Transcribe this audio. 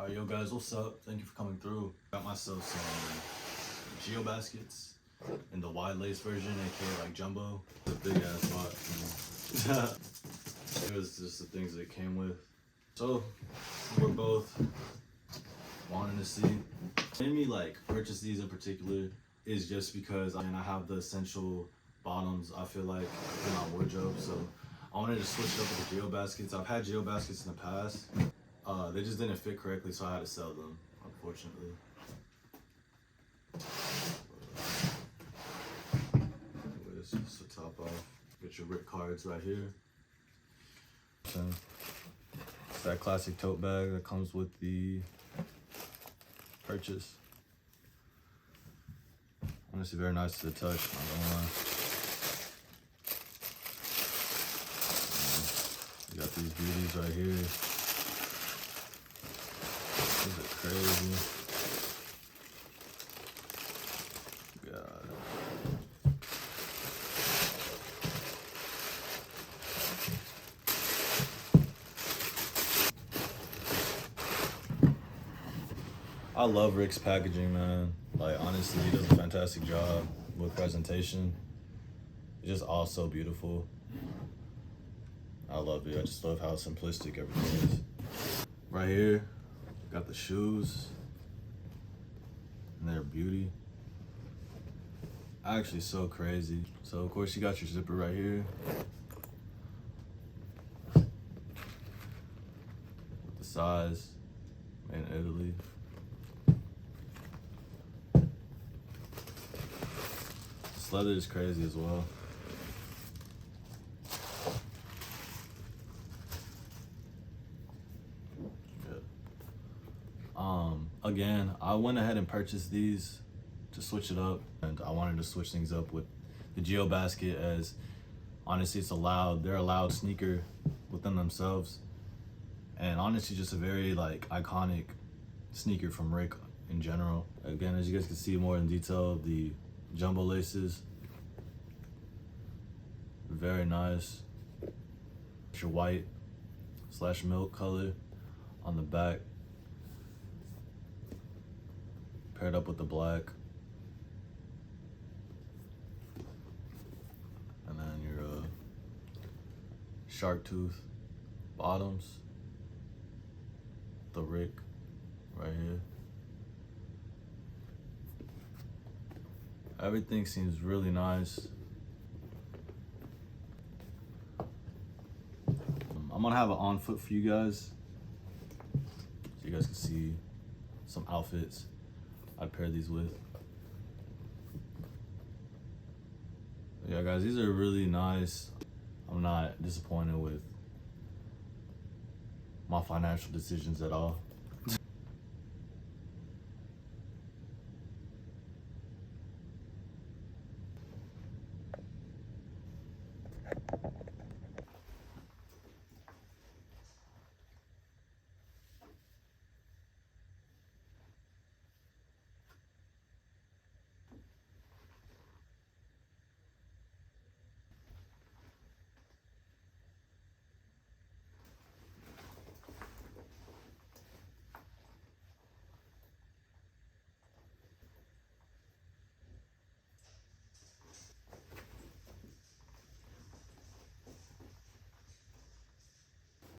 Alright, yo guys, what's up? Thank you for coming through. Got myself some geobaskets in the wide lace version, aka like jumbo. The big ass box. It was just the things that it came with. So we're both wanting to see. Made me like purchase these in particular is just because I have the essential bottoms I feel like in my wardrobe. So I wanted to switch it up with the geobaskets. I've had geobaskets in the past. They just didn't fit correctly, so I had to sell them, unfortunately. Anyways, just to top off, get your Rick cards right here. It's that classic tote bag that comes with the purchase. Honestly, very nice to the touch, not gonna lie. You got these beauties right here. These are crazy. God. I love Rick's packaging, man. Like, honestly, he does a fantastic job with presentation. It's just all so beautiful. I love it. I just love how simplistic everything is. Right here, got the shoes. And they're beauty. Actually, so crazy. So, of course, you got your zipper right here. With the size, made in Italy. This leather is crazy as well. Again, I went ahead and purchased these to switch it up, and I wanted to switch things up with the geobasket, as honestly they're a loud sneaker within themselves, and honestly just a very like iconic sneaker from Rick in general. Again, as you guys can see more in detail, the jumbo laces, very nice. It's your white / milk color on the back, paired up with the black, and then your shark tooth bottoms, the Rick right here. Everything seems really nice. I'm gonna have an on foot for you guys, so you guys can see some outfits I'd pair these with. Yeah, guys, these are really nice. I'm not disappointed with my financial decisions at all.